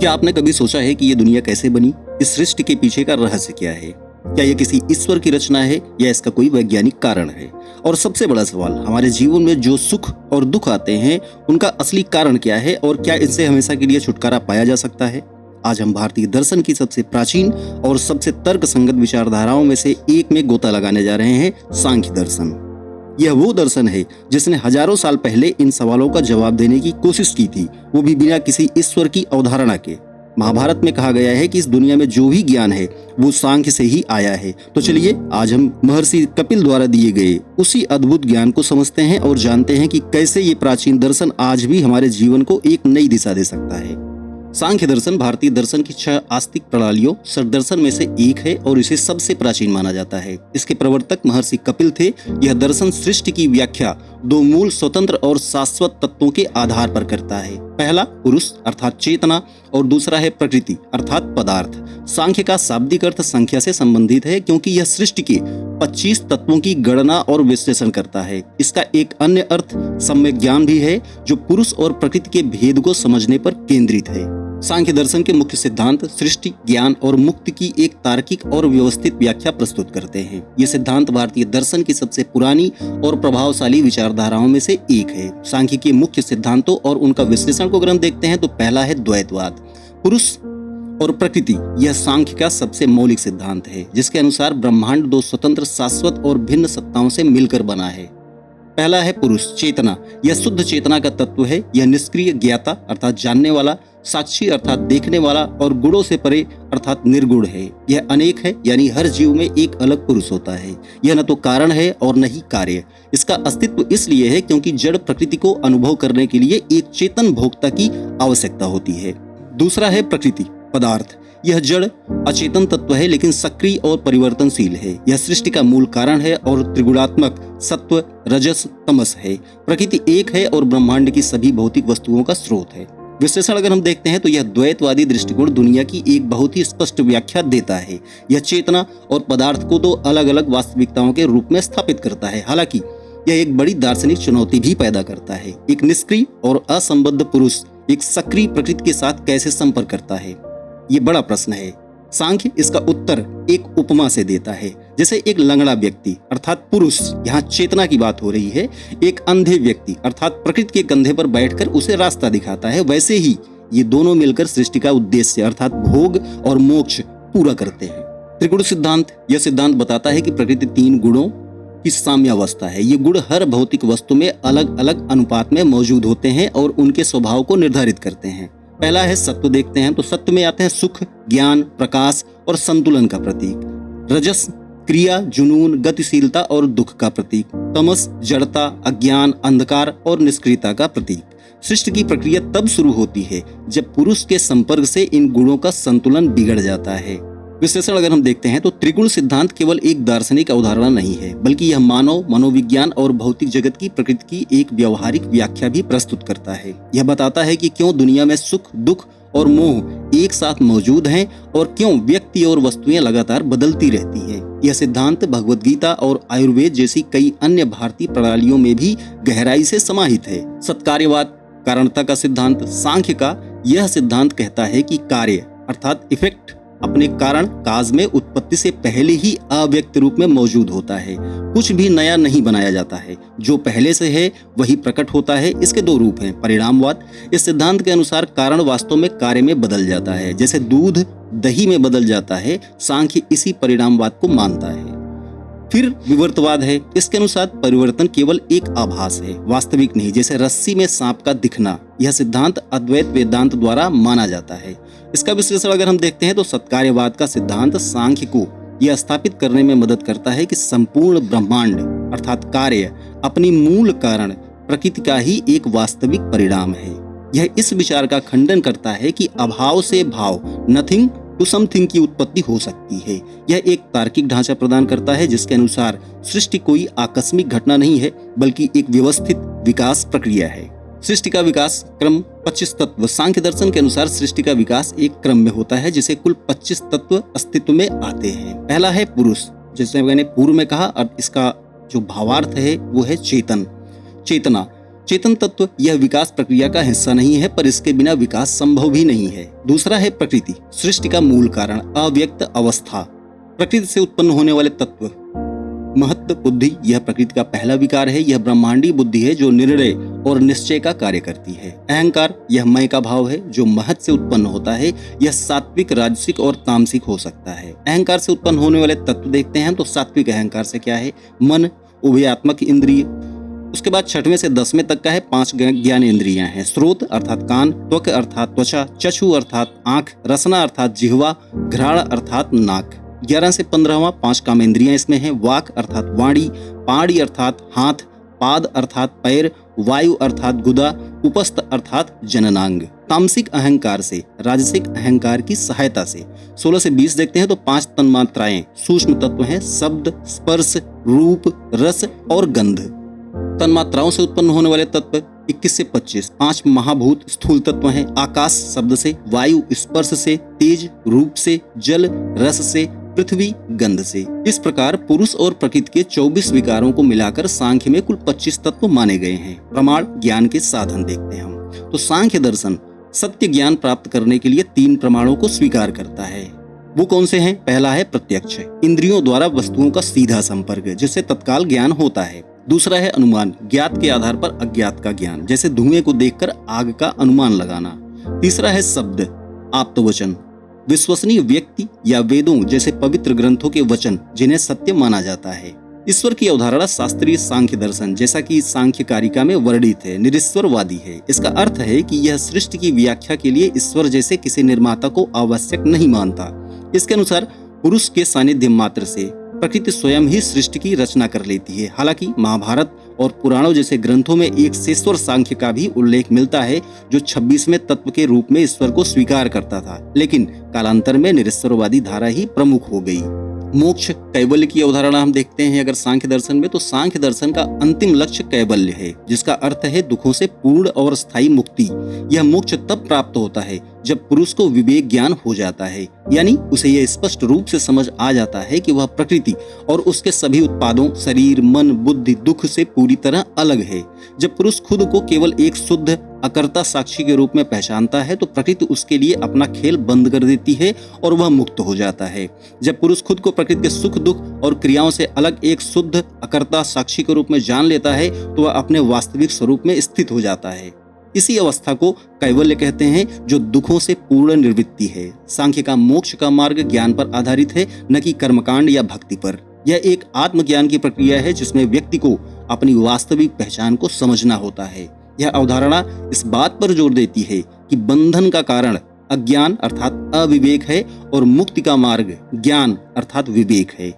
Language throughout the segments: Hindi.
क्या आपने कभी सोचा है कि ये दुनिया कैसे बनी? इस सृष्टि के पीछे का रहस्य क्या है? क्या ये किसी ईश्वर की रचना है या इसका कोई वैज्ञानिक कारण है? और सबसे बड़ा सवाल, हमारे जीवन में जो सुख और दुख आते हैं उनका असली कारण क्या है और क्या इनसे हमेशा के लिए छुटकारा पाया जा सकता है? आज हम भारतीय दर्शन की सबसे प्राचीन और सबसे तर्कसंगत विचारधाराओं में से एक में गोता लगाने जा रहे हैं, सांख्य दर्शन। यह वो दर्शन है जिसने हजारों साल पहले इन सवालों का जवाब देने की कोशिश की थी, वो भी बिना किसी ईश्वर की अवधारणा के। महाभारत में कहा गया है कि इस दुनिया में जो भी ज्ञान है वो सांख्य से ही आया है। तो चलिए आज हम महर्षि कपिल द्वारा दिए गए उसी अद्भुत ज्ञान को समझते हैं और जानते हैं कि कैसे ये प्राचीन दर्शन आज भी हमारे जीवन को एक नई दिशा दे सकता है। सांख्य दर्शन भारतीय दर्शन की 6 आस्तिक प्रणालियों षड्दर्शन में से एक है और इसे सबसे प्राचीन माना जाता है। इसके प्रवर्तक महर्षि कपिल थे। यह दर्शन सृष्टि की व्याख्या 2 मूल स्वतंत्र और शाश्वत तत्वों के आधार पर करता है। पहला पुरुष अर्थात चेतना और दूसरा है प्रकृति अर्थात पदार्थ। सांख्य का शाब्दिक अर्थ संख्या से संबंधित है क्योंकि यह सृष्टि के 25 तत्वों की गणना और विश्लेषण करता है। इसका एक अन्य अर्थ सम्यक ज्ञान भी है जो पुरुष और प्रकृति के भेद को समझने पर केंद्रित है। सांख्य दर्शन के मुख्य सिद्धांत सृष्टि, ज्ञान और मुक्ति की एक तार्किक और व्यवस्थित व्याख्या प्रस्तुत करते हैं। ये सिद्धांत भारतीय दर्शन की सबसे पुरानी और प्रभावशाली विचारधाराओं में से एक है। सांख्य के मुख्य सिद्धांतों और उनका विश्लेषण को अगर हम देखते हैं तो पहला है द्वैतवाद। पुरुष और प्रकृति यह सांख्य का सबसे मौलिक सिद्धांत है, जिसके अनुसार ब्रह्मांड 2 स्वतंत्र, शाश्वत और भिन्न सत्ताओं से मिलकर बना है। पहला है पुरुष चेतना। यह शुद्ध चेतना का तत्व है। यह निष्क्रिय, ज्ञाता अर्थात जानने वाला, साक्षी अर्थात देखने वाला और गुणों से परे अर्थात निर्गुण है। यह अनेक है, यानी हर जीव में एक अलग पुरुष होता है। यह न तो कारण है और न ही कार्य। इसका अस्तित्व इसलिए है क्योंकि जड़ प्रकृति को अनुभव करने के लिए एक चेतन भोक्ता की आवश्यकता होती है। दूसरा है प्रकृति पदार्थ। यह जड़ अचेतन तत्व है लेकिन सक्रिय और परिवर्तनशील है। यह सृष्टि का मूल कारण है और त्रिगुणात्मक सत्व, रजस, तमस है। प्रकृति एक है और ब्रह्मांड की सभी भौतिक वस्तुओं का स्रोत है। विश्लेषण अगर हम देखते हैं तो यह द्वैतवादी दृष्टिकोण दुनिया की एक बहुत ही स्पष्ट व्याख्या देता है। यह चेतना और पदार्थ को 2 अलग अलग वास्तविकताओं के रूप में स्थापित करता है। हालांकि यह एक बड़ी दार्शनिक चुनौती भी पैदा करता है। एक निष्क्रिय और असंबद्ध पुरुष एक सक्रिय प्रकृति के साथ कैसे संपर्क करता है, ये बड़ा प्रश्न है। सांख्य इसका उत्तर एक उपमा से देता है। जैसे एक लंगड़ा व्यक्ति अर्थात पुरुष, यहाँ चेतना की बात हो रही है, एक अंधे व्यक्ति अर्थात प्रकृति के कंधे पर बैठकर उसे रास्ता दिखाता है, वैसे ही ये दोनों मिलकर सृष्टि का उद्देश्य अर्थात भोग और मोक्ष पूरा करते हैं। त्रिगुण सिद्धांत। यह सिद्धांत बताता है कि प्रकृति 3 गुणों की साम्यावस्था है। ये गुण हर भौतिक वस्तु में अलग अलग अनुपात में मौजूद होते हैं और उनके स्वभाव को निर्धारित करते हैं। पहला है सत्व। देखते हैं तो सत्व में आते हैं सुख, ज्ञान, प्रकाश और संतुलन का प्रतीक। रजस क्रिया, जुनून, गतिशीलता और दुख का प्रतीक। तमस जड़ता, अज्ञान, अंधकार और निष्क्रियता का प्रतीक। सृष्टि की प्रक्रिया तब शुरू होती है जब पुरुष के संपर्क से इन गुणों का संतुलन बिगड़ जाता है। विश्लेषण अगर हम देखते हैं तो त्रिगुण सिद्धांत केवल एक दार्शनिक अवधारणा नहीं है, बल्कि यह मानव, मनोविज्ञान और भौतिक जगत की प्रकृति की एक व्यवहारिक व्याख्या भी प्रस्तुत करता है। यह बताता है कि क्यों दुनिया में सुख, दुख और मोह एक साथ मौजूद हैं और क्यों व्यक्ति और वस्तुएं लगातार बदलती रहती हैं। यह सिद्धांत भगवद गीता और आयुर्वेद जैसी कई अन्य भारतीय प्रणालियों में भी गहराई से समाहित है। सत्कार्यवाद, कारणता का सिद्धांत। सांख्य का यह सिद्धांत कहता है कि कार्य अर्थात इफेक्ट अपने कारण काज में उत्पत्ति से पहले ही अव्यक्त रूप में मौजूद होता है। कुछ भी नया नहीं बनाया जाता है, जो पहले से है वही प्रकट होता है। इसके 2 रूप हैं। परिणामवाद। इस सिद्धांत के अनुसार कारण वास्तव में कार्य में बदल जाता है, जैसे दूध दही में बदल जाता है। सांख्य इसी परिणामवाद को मानता है। फिर विवर्तवाद है। इसके अनुसार परिवर्तन केवल एक आभास है, वास्तविक नहीं, जैसे रस्सी में सांप का दिखना। यह सिद्धांत अद्वैत वेदांत द्वारा माना जाता है। इसका विश्लेषण अगर हम देखते हैं तो सत्कार्यवाद का सिद्धांत सांख्य को यह स्थापित करने में मदद करता है कि संपूर्ण ब्रह्मांड अर्थात कार्य अपनी मूल कारण प्रकृति का ही एक वास्तविक परिणाम है। यह इस विचार का खंडन करता है कि अभाव से भाव, नथिंग टू समथिंग की उत्पत्ति हो सकती है। यह एक तार्किक ढांचा प्रदान करता है जिसके अनुसार सृष्टि कोई आकस्मिक घटना नहीं है, बल्कि एक व्यवस्थित विकास प्रक्रिया है। सृष्टि का विकास क्रम 25 तत्व। सांख्य दर्शन के अनुसार सृष्टि का विकास एक क्रम में होता है जिसे कुल 25 तत्व अस्तित्व में आते हैं। पहला है पुरुष, जैसे मैंने पूर्व में कहा। अब इसका जो भावार्थ है वो है चेतन, चेतना। चेतन तत्व यह विकास प्रक्रिया का हिस्सा नहीं है, पर इसके बिना विकास संभव भी नहीं है। दूसरा है प्रकृति, सृष्टि का मूल कारण, अव्यक्त अवस्था, प्रकृति से उत्पन्न होने वाले तत्व। महत्व बुद्धि, यह प्रकृति का पहला विकार है। यह ब्रह्मांडीय बुद्धि है जो निर्णय और निश्चय का कार्य करती है। अहंकार, यह मैं का भाव है जो महत् से उत्पन्न होता है। यह सात्विक, राजसिक और तामसिक हो सकता है। अहंकार से उत्पन्न होने वाले तत्व देखते हैं तो सात्विक अहंकार से क्या है? मन, उभयात्मक इंद्रिय। उसके बाद 6वें से 10वें तक का है 5 ज्ञान इंद्रियां हैं। श्रोत अर्थात कान, त्वक अर्थात त्वचा, चक्षु अर्थात आंख, रसना अर्थात जिह्वा, घ्राण अर्थात नाक। 11 से 15वां 5 कामेंद्रियां इसमें हैं। वाक अर्थात वाणी, पाड़ी अर्थात हाथ, पाद अर्थात पैर, वायु अर्थात गुदा, उपस्थ अर्थात जननांग। तामसिक अहंकार से, राजसिक अहंकार की सहायता से 16 से 20 देखते हैं तो 5 तन्मात्राएं सूक्ष्म तत्व हैं। शब्द, स्पर्श, रूप, रस और गंध। तन्मात्राओं से उत्पन्न होने वाले तत्व 21 से 25 5 महाभूत स्थूल तत्व हैं। आकाश शब्द से, वायु स्पर्श से, तेज रूप से, जल रस से, पृथ्वी गंध से। इस प्रकार पुरुष और प्रकृति के 24 विकारों को मिलाकर सांख्य में कुल 25 तत्व माने गए हैं। प्रमाण, ज्ञान के साधन देखते हैं हम तो सांख्य दर्शन सत्य ज्ञान प्राप्त करने के लिए 3 प्रमाणों को स्वीकार करता है। वो कौन से हैं? पहला है प्रत्यक्ष, इंद्रियों द्वारा वस्तुओं का सीधा संपर्क जिससे तत्काल ज्ञान होता है। दूसरा है अनुमान, ज्ञात के आधार पर अज्ञात का ज्ञान, जैसे धुएं को देखकर आग का अनुमान लगाना। तीसरा है शब्द, आप्तवचन, विश्वसनीय व्यक्ति या वेदों जैसे पवित्र ग्रंथों के वचन जिन्हें सत्य माना जाता है। ईश्वर की अवधारणा शास्त्रीय सांख्य दर्शन जैसा कि सांख्य कारिका में वर्णित है, निरीश्वरवादी है। इसका अर्थ है कि यह सृष्टि की व्याख्या के लिए ईश्वर जैसे किसी निर्माता को आवश्यक नहीं मानता। इसके अनुसार पुरुष के सानिध्य मात्र से प्रकृति स्वयं ही सृष्टि की रचना कर लेती है। हालांकि महाभारत और पुराणों जैसे ग्रंथों में एक शेश्वर सांख्य का भी उल्लेख मिलता है जो 26वें तत्व के रूप में ईश्वर को स्वीकार करता था, लेकिन कालांतर में निरीश्वरवादी धारा ही प्रमुख हो गई। मोक्ष, कैवल्य की अवधारणा हम देखते हैं अगर सांख्य दर्शन में, तो सांख्य दर्शन का अंतिम लक्ष्य कैवल्य है, जिसका अर्थ है दुखों से पूर्ण और स्थायी मुक्ति। यह मोक्ष तब प्राप्त होता है जब पुरुष को विवेक ज्ञान हो जाता है, यानी उसे यह स्पष्ट रूप से समझ आ जाता है कि वह प्रकृति और उसके सभी उत्पादों, शरीर, मन, बुद्धि, दुख से पूरी तरह अलग है। जब पुरुष खुद को केवल एक शुद्ध अकर्ता साक्षी के रूप में पहचानता है तो प्रकृति उसके लिए अपना खेल बंद कर देती है और वह मुक्त हो जाता है। जब पुरुष खुद को प्रकृति के सुख, दुख और क्रियाओं से अलग एक शुद्ध अकर्ता साक्षी के रूप में जान लेता है तो वह अपने वास्तविक स्वरूप में स्थित हो जाता है। इसी अवस्था को कैवल्य कहते हैं, जो दुखों से पूर्ण निवृत्ति है। सांख्य का मोक्ष का मार्ग ज्ञान पर आधारित है, न कि कर्मकांड या भक्ति पर। यह एक आत्मज्ञान की प्रक्रिया है जिसमें व्यक्ति को अपनी वास्तविक पहचान को समझना होता है। यह अवधारणा इस बात पर जोर देती है कि बंधन का कारण अज्ञान अर्थात अविवेक है और मुक्ति का मार्ग ज्ञान अर्थात विवेक है।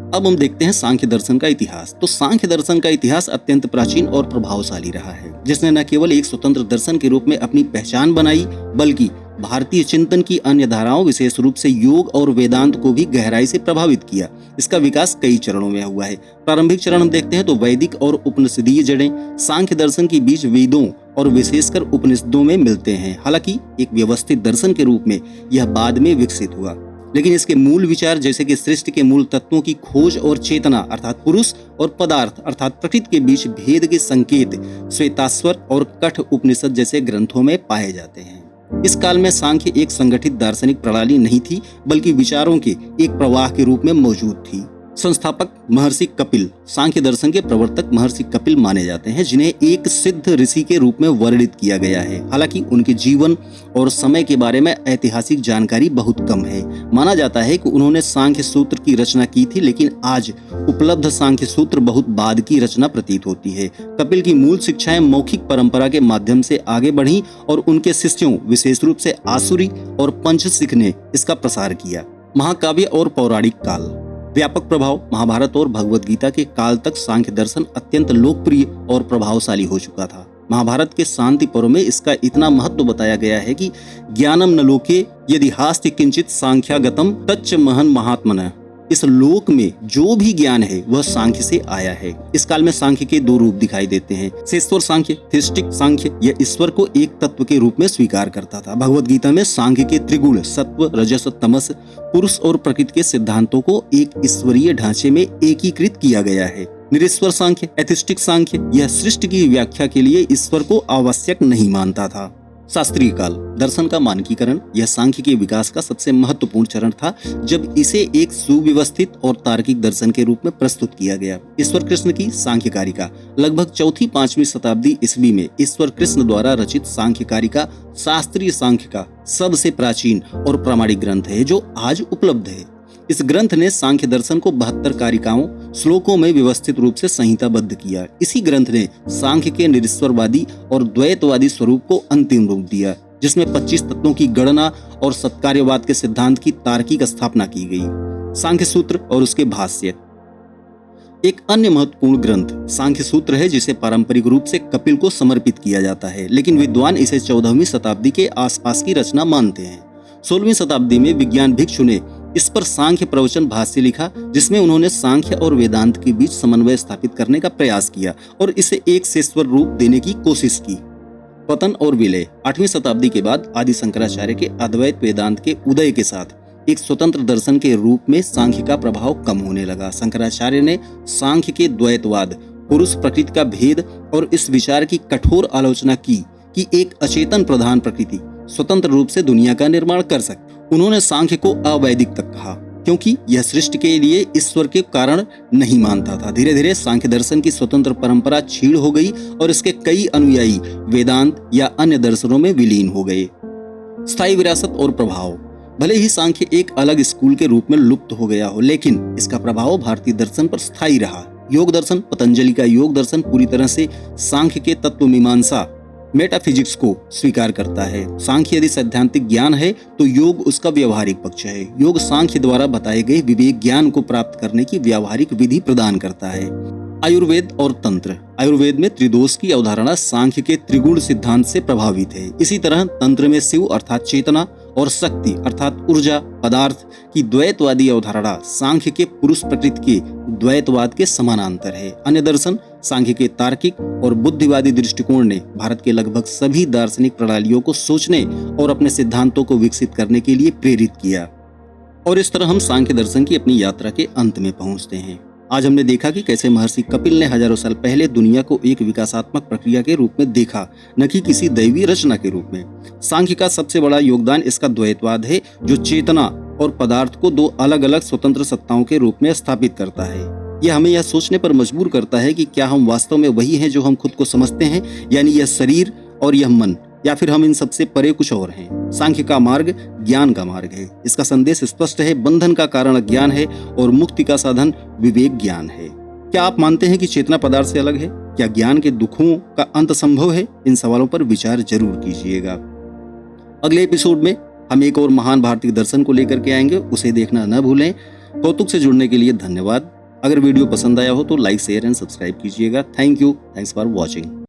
अब हम देखते हैं सांख्य दर्शन का इतिहास। तो सांख्य दर्शन का इतिहास अत्यंत प्राचीन और प्रभावशाली रहा है, जिसने न केवल एक स्वतंत्र दर्शन के रूप में अपनी पहचान बनाई, बल्कि भारतीय चिंतन की अन्य धाराओं, विशेष रूप से योग और वेदांत को भी गहराई से प्रभावित किया। इसका विकास कई चरणों में हुआ है। प्रारंभिक चरण हम देखते हैं तो वैदिक और उपनिषदीय जड़ें सांख्य दर्शन के बीच वेदों और विशेषकर उपनिषदों में मिलते हैं। हालांकि एक व्यवस्थित दर्शन के रूप में यह बाद में विकसित हुआ, लेकिन इसके मूल विचार जैसे कि सृष्टि के मूल तत्वों की खोज और चेतना अर्थात पुरुष और पदार्थ अर्थात प्रकृति के बीच भेद के संकेत श्वेताश्वर और कठ उपनिषद जैसे ग्रंथों में पाए जाते हैं। इस काल में सांख्य एक संगठित दार्शनिक प्रणाली नहीं थी, बल्कि विचारों के एक प्रवाह के रूप में मौजूद थी। संस्थापक महर्षि कपिल सांख्य दर्शन के प्रवर्तक महर्षि कपिल माने जाते हैं, जिन्हें एक सिद्ध ऋषि के रूप में वर्णित किया गया है। हालांकि उनके जीवन और समय के बारे में ऐतिहासिक जानकारी बहुत कम है। माना जाता है कि उन्होंने सांख्य सूत्र की रचना की थी, लेकिन आज उपलब्ध सांख्य सूत्र बहुत बाद की रचना प्रतीत होती है। कपिल की मूल शिक्षाएं मौखिक परंपरा के माध्यम से आगे बढ़ी और उनके शिष्यों विशेष रूप से आसुरी और पंचशिख ने इसका प्रसार किया। महाकाव्य और पौराणिक काल, व्यापक प्रभाव महाभारत और भगवद गीता के काल तक सांख्य दर्शन अत्यंत लोकप्रिय और प्रभावशाली हो चुका था। महाभारत के शांति पर्व में इसका इतना महत्व बताया गया है कि ज्ञानम न लोके यदि हास्ति किंचित सांख्यागतम तच्च महन महात्मनः। इस लोक में जो भी ज्ञान है वह सांख्य से आया है। इस काल में सांख्य के 2 रूप दिखाई देते हैं। शेश्वर सांख्य, थिस्टिक सांख्य, यह ईश्वर को एक तत्व के रूप में स्वीकार करता था। भगवद गीता में सांख्य के त्रिगुण सत्व, रजस, तमस, पुरुष और प्रकृति के सिद्धांतों को एक ईश्वरीय ढांचे में एकीकृत किया गया है। निरीश्वर सांख्य, एथिस्टिक सांख्य, यह सृष्टि की व्याख्या के लिए ईश्वर को आवश्यक नहीं मानता था। शास्त्रीय काल, दर्शन का मानकीकरण, यह सांख्य के विकास का सबसे महत्वपूर्ण चरण था, जब इसे एक सुव्यवस्थित और तार्किक दर्शन के रूप में प्रस्तुत किया गया। ईश्वर कृष्ण की सांख्य कारिका लगभग 4वीं-5वीं शताब्दी ईस्वी में ईश्वर कृष्ण द्वारा रचित सांख्य कारिका शास्त्रीय सांख्य का सबसे प्राचीन और प्रामाणिक ग्रंथ है जो आज उपलब्ध है। इस ग्रंथ ने सांख्य दर्शन को 72 कारिकाओं, श्लोकों में व्यवस्थित रूप से संहिताबद्ध किया। इसी ग्रंथ ने सांख्य के निरीश्वरवादी और द्वैतवादी स्वरूप को अंतिम रूप दिया, जिसमें 25 तत्वों की गणना और सत्कार्यवाद के सिद्धांत की तार्किक स्थापना की गई। सांख्य सूत्र और उसके भाष्य। एक अन्य महत्वपूर्ण ग्रंथ सांख्य सूत्र है, जिसे पारंपरिक रूप से कपिल को समर्पित किया जाता है, लेकिन विद्वान इसे 14वीं शताब्दी के आसपास की रचना मानते हैं। 16वीं शताब्दी में विज्ञान भिक्षु ने इस पर सांख्य प्रवचन भाष्य लिखा, जिसमें उन्होंने सांख्य और वेदांत के बीच समन्वय स्थापित करने का प्रयास किया और इसे एक सेश्वर रूप देने की कोशिश की। पतन और विलय। 8वीं शताब्दी के बाद आदि शंकराचार्य के अद्वैत वेदांत के उदय के साथ एक स्वतंत्र दर्शन के रूप में सांख्य का प्रभाव कम होने लगा। शंकराचार्य ने सांख्य के द्वैतवाद, पुरुष प्रकृति का भेद और इस विचार की कठोर आलोचना की कि एक अचेतन प्रधान प्रकृति स्वतंत्र रूप से दुनिया का निर्माण कर सकती। उन्होंने सांख्य को अवैदिक तक कहा, क्योंकि यह सृष्टि के लिए ईश्वर के कारण नहीं मानता था। धीरे धीरे सांख्य दर्शन की स्वतंत्र परंपरा क्षीण हो गई और इसके कई अनुयायी वेदांत या अन्य दर्शनों में विलीन हो गए। स्थायी विरासत और प्रभाव। भले ही सांख्य एक अलग स्कूल के रूप में लुप्त हो गया हो, लेकिन इसका प्रभाव भारतीय दर्शन पर स्थायी रहा। योग दर्शन, पतंजलि का योग दर्शन पूरी तरह से सांख्य के तत्व मीमांसा मेटाफिजिक्स को स्वीकार करता है। सांख्य यदि सैद्धांतिक ज्ञान है तो योग उसका व्यवहारिक पक्ष है। योग सांख्य द्वारा बताए गए विवेक ज्ञान को प्राप्त करने की व्यावहारिक विधि प्रदान करता है। आयुर्वेद और तंत्र। आयुर्वेद में त्रिदोष की अवधारणा सांख्य के त्रिगुण सिद्धांत से प्रभावित है। इसी तरह तंत्र में शिव अर्थात चेतना और शक्ति अर्थात ऊर्जा, पदार्थ की द्वैतवादी अवधारणा सांख्य के पुरुष प्रकृति के द्वैतवाद के समानांतर है। अन्य दर्शन सांख्य के तार्किक और बुद्धिवादी दृष्टिकोण ने भारत के लगभग सभी दार्शनिक प्रणालियों को सोचने और अपने सिद्धांतों को विकसित करने के लिए प्रेरित किया। और इस तरह हम सांख्य दर्शन की अपनी यात्रा के अंत में पहुंचते हैं। आज हमने देखा कि कैसे महर्षि कपिल ने हजारों साल पहले दुनिया को एक विकासात्मक प्रक्रिया के रूप में देखा, न कि किसी दैवी रचना के रूप में। सांख्य का सबसे बड़ा योगदान इसका द्वैतवाद है, जो चेतना और पदार्थ को दो अलग अलग स्वतंत्र सत्ताओं के रूप में स्थापित करता है। यह हमें यह सोचने पर मजबूर करता है कि क्या हम वास्तव में वही हैं जो हम खुद को समझते हैं, यानी यह शरीर और यह मन, या फिर हम इन सबसे परे कुछ और हैं। सांख्य का मार्ग ज्ञान का मार्ग है। इसका संदेश स्पष्ट है, बंधन का कारण अज्ञान है और मुक्ति का साधन विवेक ज्ञान है। क्या आप मानते हैं कि चेतना पदार्थ से अलग है? क्या ज्ञान के दुखों का अंत संभव है? इन सवालों पर विचार जरूर कीजिएगा। अगले एपिसोड में हम एक और महान भारतीय दर्शन को लेकर के आएंगे, उसे देखना न भूलें। कौतुक से जुड़ने के लिए धन्यवाद। अगर वीडियो पसंद आया हो तो लाइक, शेयर एंड सब्सक्राइब कीजिएगा। Thank you. Thanks for watching.